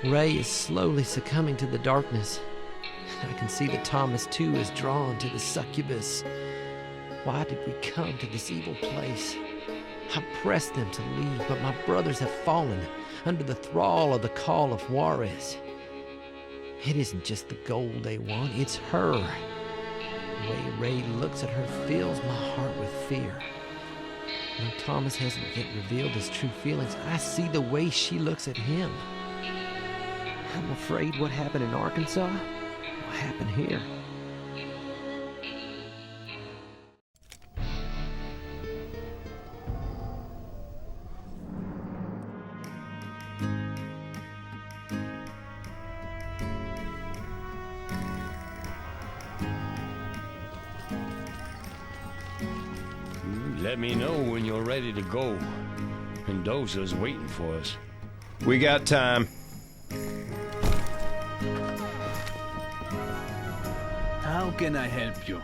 Ray is slowly succumbing to the darkness. I can see that Thomas, too, is drawn to the succubus. Why did we come to this evil place? I pressed them to leave, but my brothers have fallen under the thrall of the call of Juarez. It isn't just the gold they want, it's her. The way Ray looks at her fills my heart with fear. Though Thomas hasn't yet revealed his true feelings, I see the way she looks at him. I'm afraid what happened in Arkansas will happen here. Let me know when you're ready to go. Mendoza's waiting for us. We got time. How can I help you?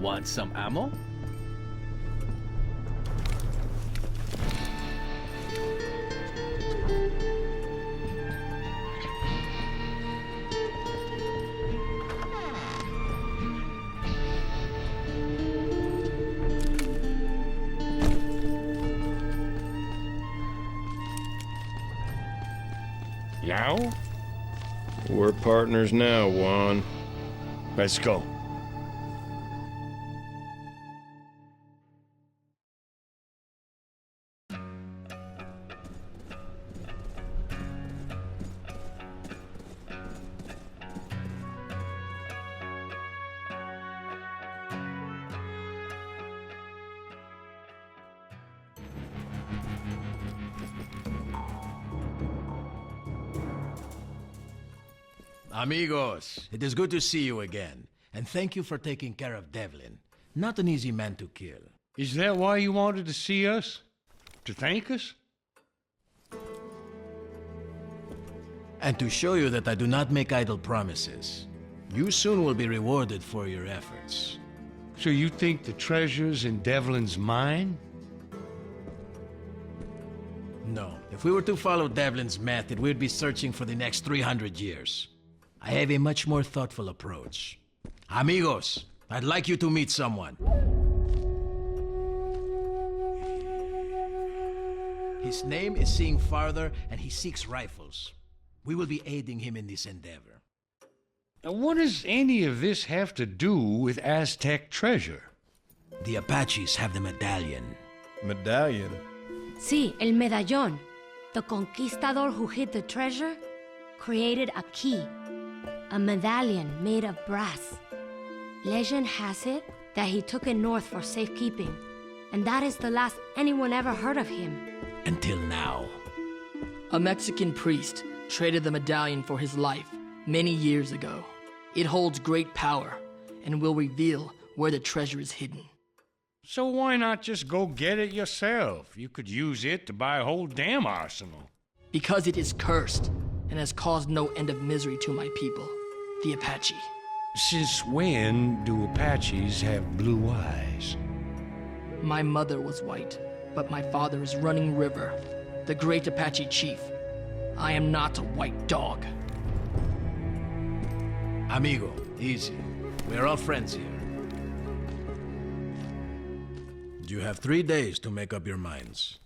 Want some ammo? Now? We're partners now, Juan. Let's go. Amigos, it is good to see you again. And thank you for taking care of Devlin. Not an easy man to kill. Is that why you wanted to see us? To thank us? And to show you that I do not make idle promises. You soon will be rewarded for your efforts. So you think the treasure's in Devlin's mine? No. If we were to follow Devlin's method, we'd be searching for the next 300 years. I have a much more thoughtful approach. Amigos, I'd like you to meet someone. His name is Seeing Farther, and he seeks rifles. We will be aiding him in this endeavor. Now, what does any of this have to do with Aztec treasure? The Apaches have the medallion. Medallion? Sí, el medallón. The conquistador who hid the treasure created a key, a medallion made of brass. Legend has it that he took it north for safekeeping, and that is the last anyone ever heard of him. Until now. A Mexican priest traded the medallion for his life many years ago. It holds great power and will reveal where the treasure is hidden. So why not just go get it yourself? You could use it to buy a whole damn arsenal. Because it is cursed and has caused no end of misery to my people, the Apache. Since when do Apaches have blue eyes? My mother was white, but my father is Running River, the great Apache chief. I am not a white dog. Amigo, easy. We're all friends here. You have 3 days to make up your minds.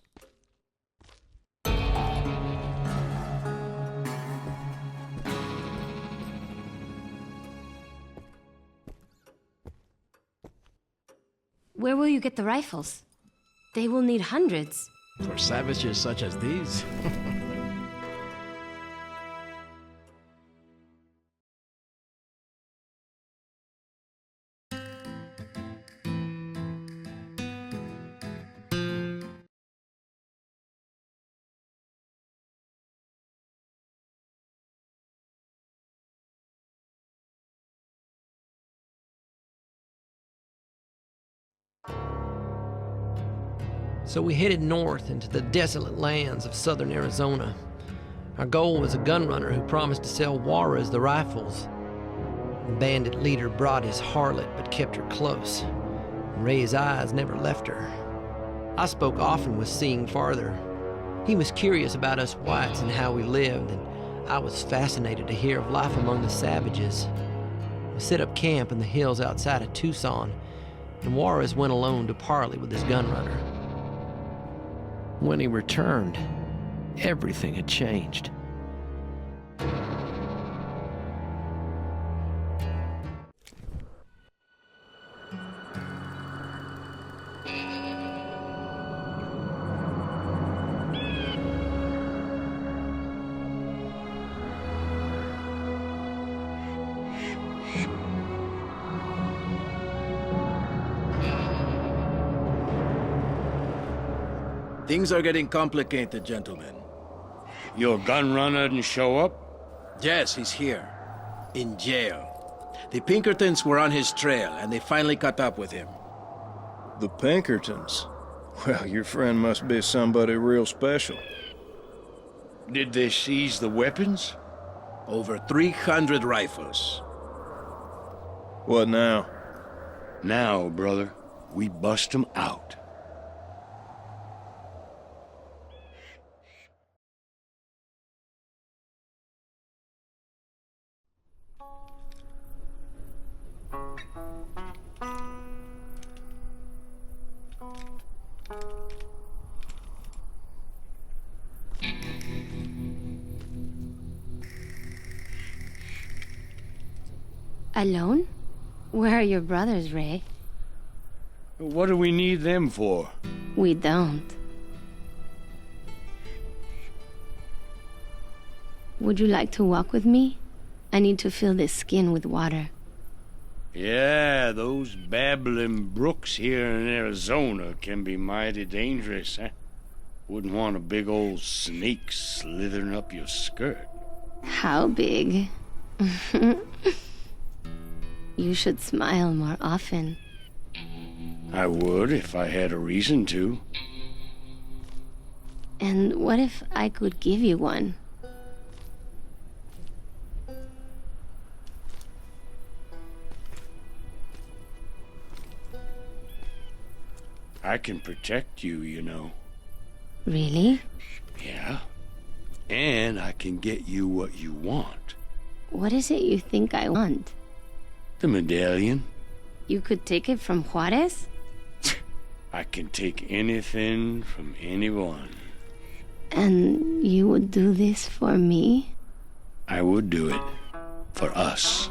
Where will you get the rifles? They will need hundreds. For savages such as these? So we headed north into the desolate lands of southern Arizona. Our goal was a gun runner who promised to sell Juarez the rifles. The bandit leader brought his harlot but kept her close. Ray's eyes never left her. I spoke often with Seeing Farther. He was curious about us whites and how we lived, and I was fascinated to hear of life among the savages. We set up camp in the hills outside of Tucson, and Juarez went alone to parley with his gun runner. When he returned, everything had changed. Things are getting complicated, gentlemen. Your gun runner didn't show up? Yes, he's here. In jail. The Pinkertons were on his trail, and they finally caught up with him. The Pinkertons? Well, your friend must be somebody real special. Did they seize the weapons? Over 300 rifles. What now? Now, brother, we bust 'em out. Alone? Where are your brothers, Ray? What do we need them for? We don't. Would you like to walk with me? I need to fill this skin with water. Yeah, those babbling brooks here in Arizona can be mighty dangerous, huh? Wouldn't want a big old snake slithering up your skirt. How big? You should smile more often. I would if I had a reason to. And what if I could give you one? I can protect you, you know. Really? Yeah. And I can get you what you want. What is it you think I want? The medallion. You could take it from Juarez? I can take anything from anyone. And you would do this for me? I would do it for us.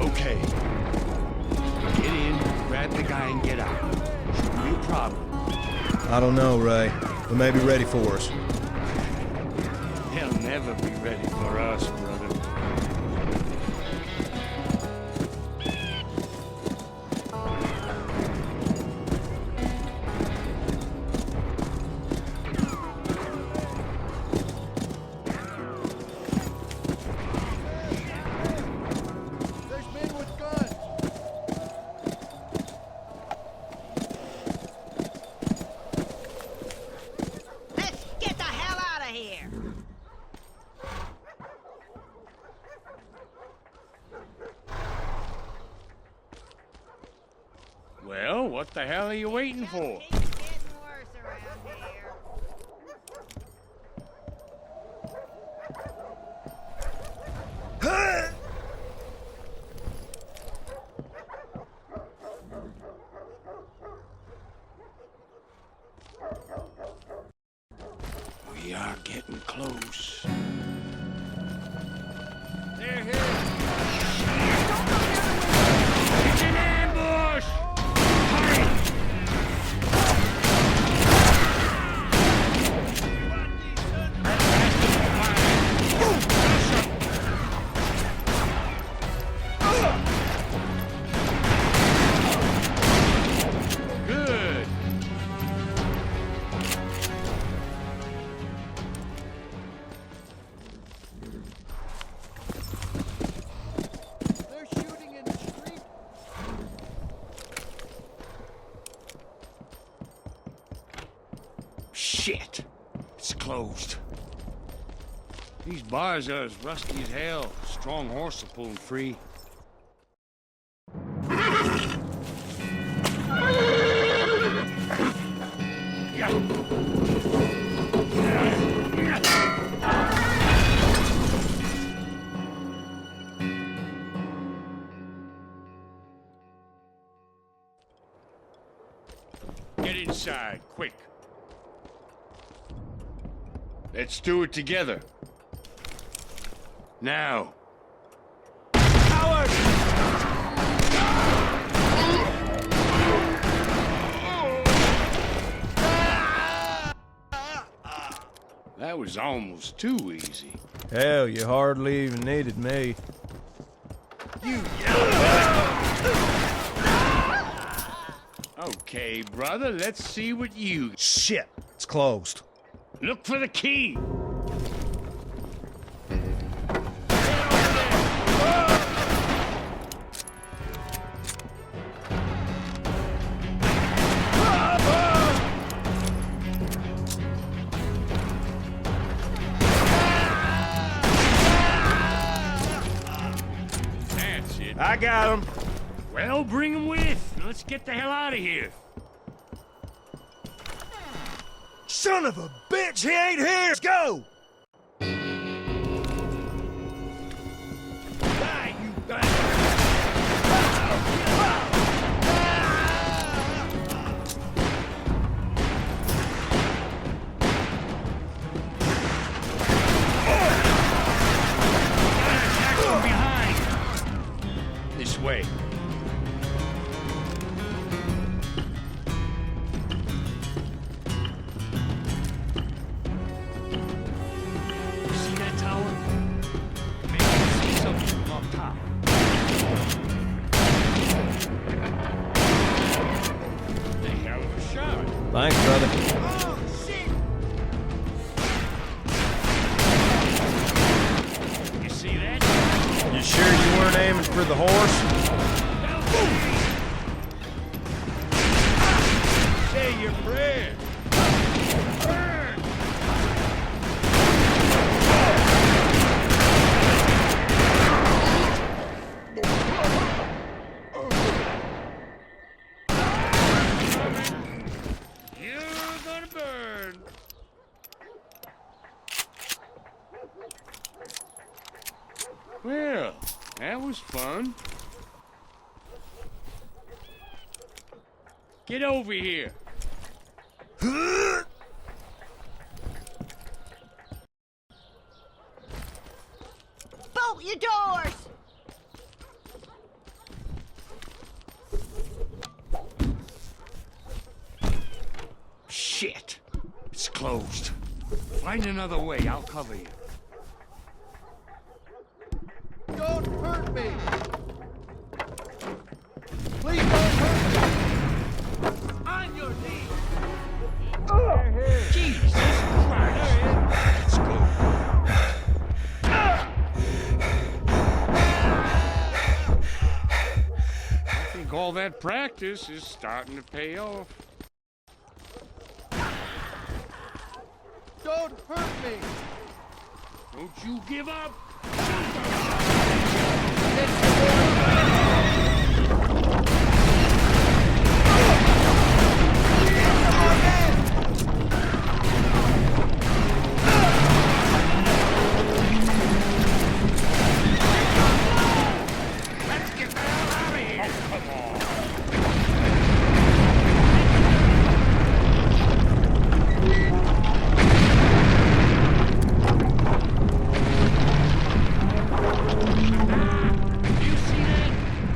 Okay. Get in, grab the guy, and get out. Shouldn't be a problem. I don't know, Ray. They may be ready for us. They'll never be ready for us, brother. what the hell are you waiting for? It's getting worse around here. We are getting close. They're here. It's an ambush! Good. They're shooting in the street. Shit! It's closed. These bars are as rusty as hell. Strong horse will pull them free. Get inside, quick. Let's do it together. Now. That was almost too easy. Hell, you hardly even needed me. Okay, brother, let's see what you... Shit, it's closed. Look for the key! That's it. I got him. Well, bring him with. Let's get the hell out of here. Son of a bitch, he ain't here! Let's go! Die, you bastard! Attack from behind! This way. See that tower? Maybe you see something from up top. The hell of a shot. Thanks, brother. Oh, shit! You see that? You sure you weren't aiming for the horse? Say your prayer. Burn! You're gonna burn. Well, that was fun. Get over here. Bolt your doors! Shit! It's closed. Find another way. I'll cover you. Don't hurt me! Please don't hurt me! On your knees! Jesus Christ! Let's go. I think all that practice is starting to pay off. Don't hurt me! Don't you give up!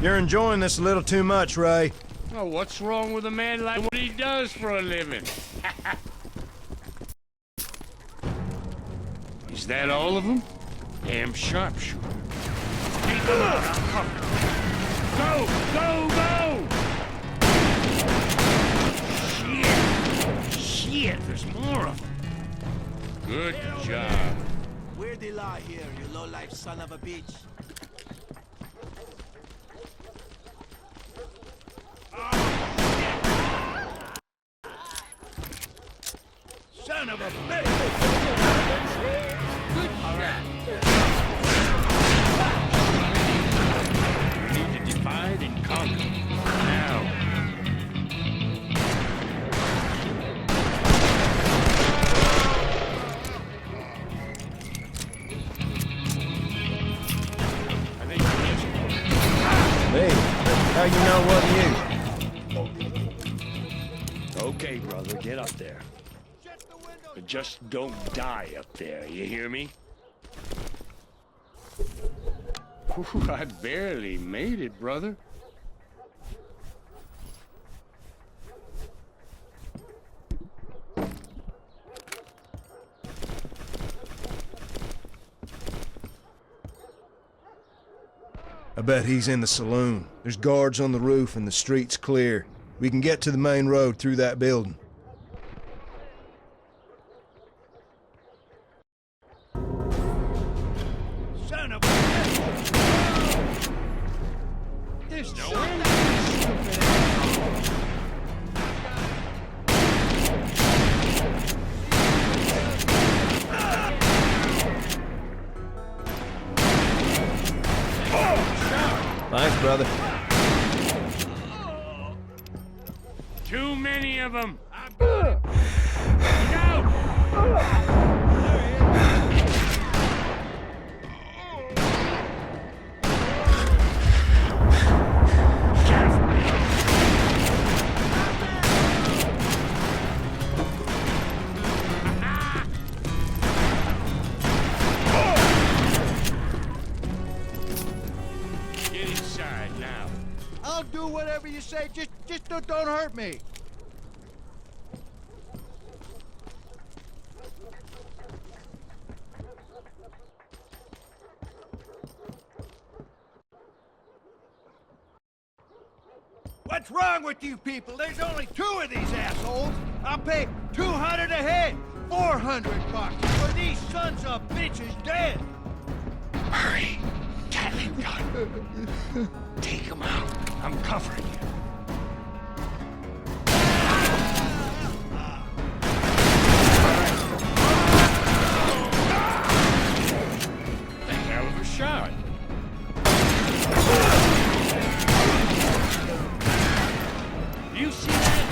You're enjoying this a little too much, Ray. Well, what's wrong with a man like what he does for a living? Is that all of them? Damn sharpshooter. Take them out, I'll cover them. Go! Go! Go! Shit, there's more of them. Good job. Where they lie here, you low-life son of a bitch? Son of a bitch! Good shot. We need to divide and conquer. Now. I think Hey, how you know what you? Okay, brother, get up there. But just don't die up there, you hear me? Whew, I barely made it, brother. I bet he's in the saloon. There's guards on the roof and the street's clear. We can get to the main road through that building. Son of a bitch! There's no end. Thanks, brother. Too many of them. Go! Get inside now. I'll do whatever you say, just don't hurt me. What's wrong with you people? There's only 2 of these assholes. I'll pay 200 a head, 400 bucks for these sons of bitches dead. Hurry! Gatling gun. Take him out. I'm covering you. The hell of a shot. You see that?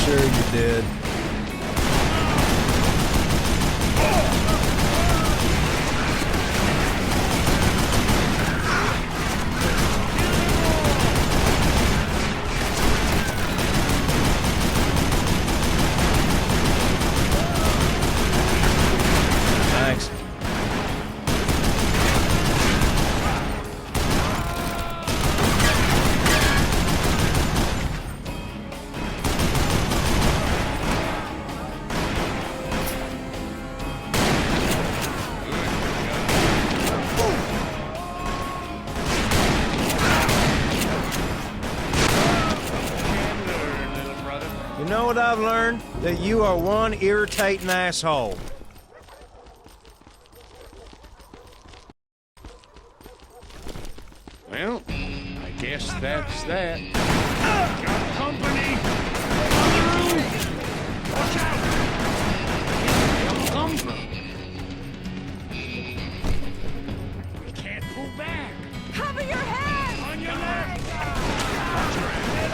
Sure you did. Thanks. You know what I've learned? That you are one irritating asshole. Well, I guess that's that. Got company! On the roof! Watch out! Where did they come from? We can't pull back. Cover your head! On your left! Watch your head.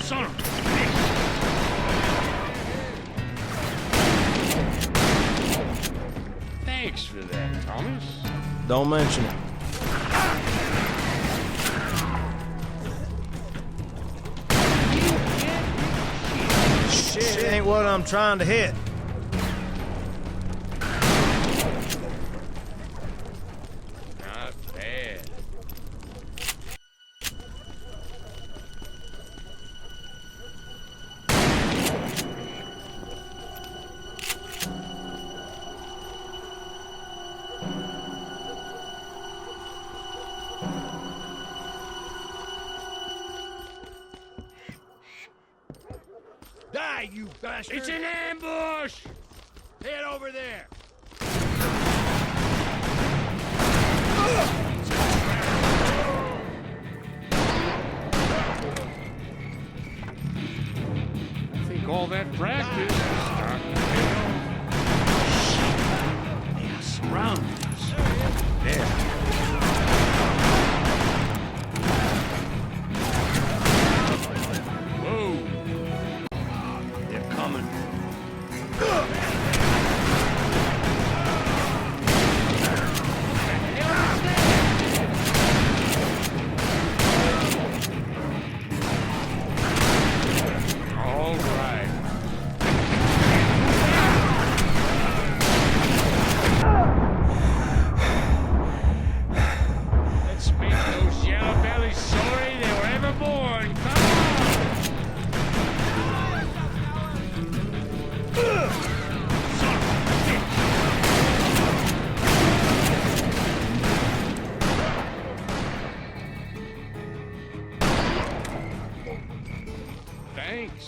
Son of a bitch. Thanks for that, Thomas. Don't mention it. Shit ain't what I'm trying to hit. Not bad. Die, you bastard! It's an ambush! Head over there! I think all that practice is starting to pay off. They are surrounding us. There. Whoa! They're coming. All right. Let's make those yellow bellies sorry they were ever born. Come on! Son of a bitch! Thanks.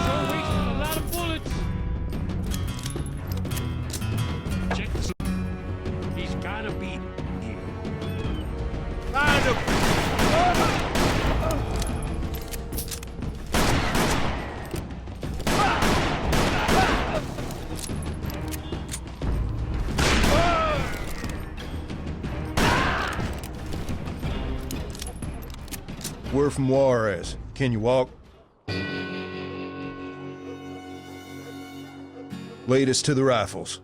Sure wasted a lot of bullets. Check this. He's gotta be here. Find him! We're from Juarez. Can you walk? Lead us to the rifles.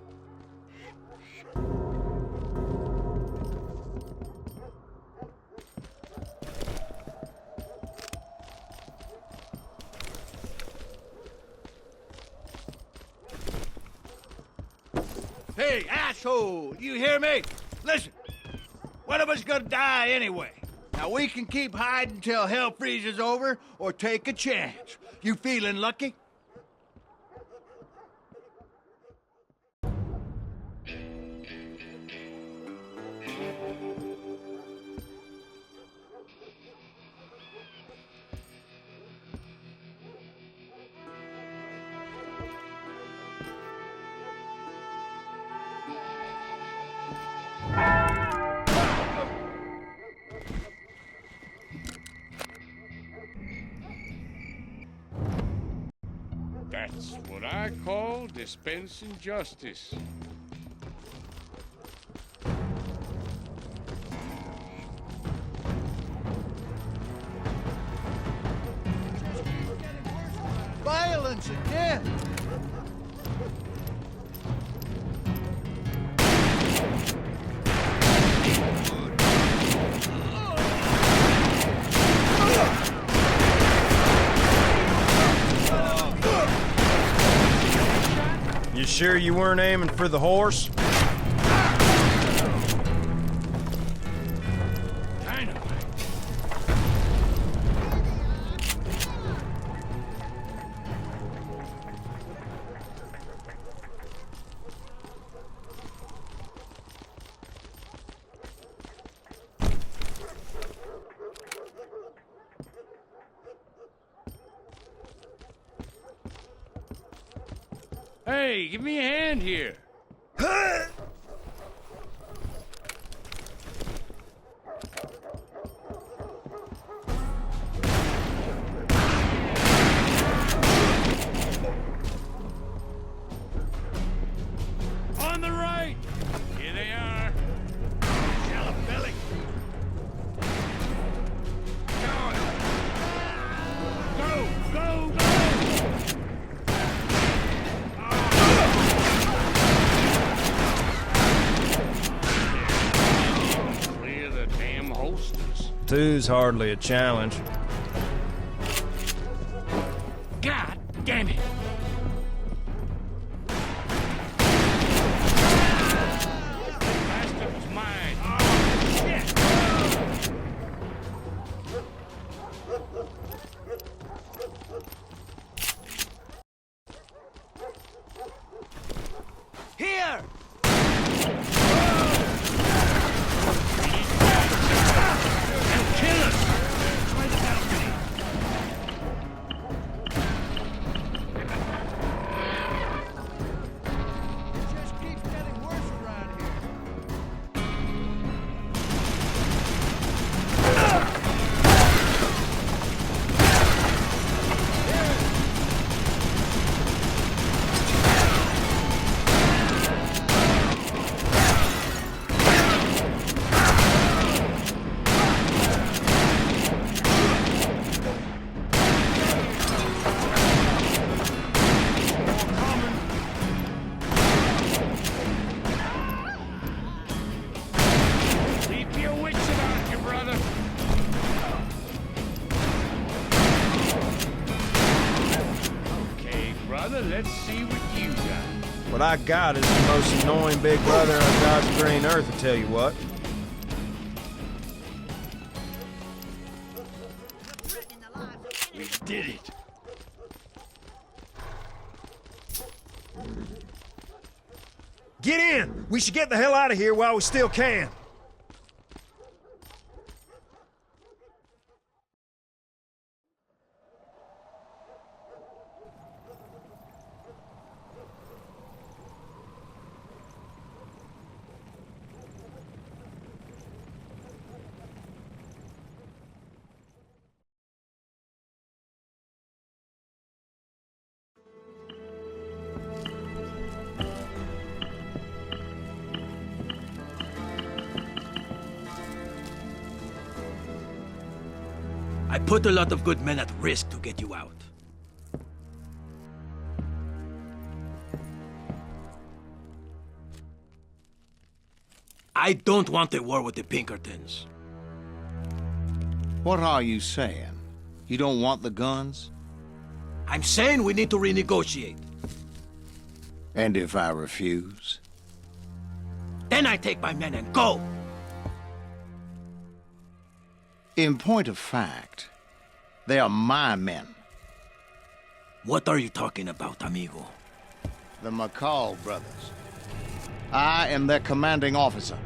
Hey, asshole! You hear me? Listen, one of us gonna die anyway. Now we can keep hiding till hell freezes over, or take a chance. You feeling lucky? That's what I call dispensing justice. Violence again! You sure you weren't aiming for the horse? Hey, give me a hand here. On the right! Here they are. Shalabelly. Go, go, go! Clear the damn holsters. Two's hardly a challenge. God damn it! Bastard was mine. Oh, shit! Here! They'll kill us! It just keeps getting worse around here. Keep your wits about you, brother. Okay, brother, let's see what you got. What I got is the most annoying big brother on God's green earth, I tell you what. We did it. Get in! We should get the hell out of here while we still can. I put a lot of good men at risk to get you out. I don't want a war with the Pinkertons. What are you saying? You don't want the guns? I'm saying we need to renegotiate. And if I refuse? Then I take my men and go. In point of fact, they are my men. What are you talking about, amigo? The McCall brothers. I am their commanding officer.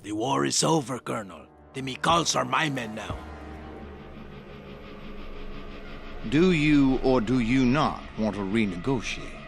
The war is over, Colonel. The McCalls are my men now. Do you or do you not want to renegotiate?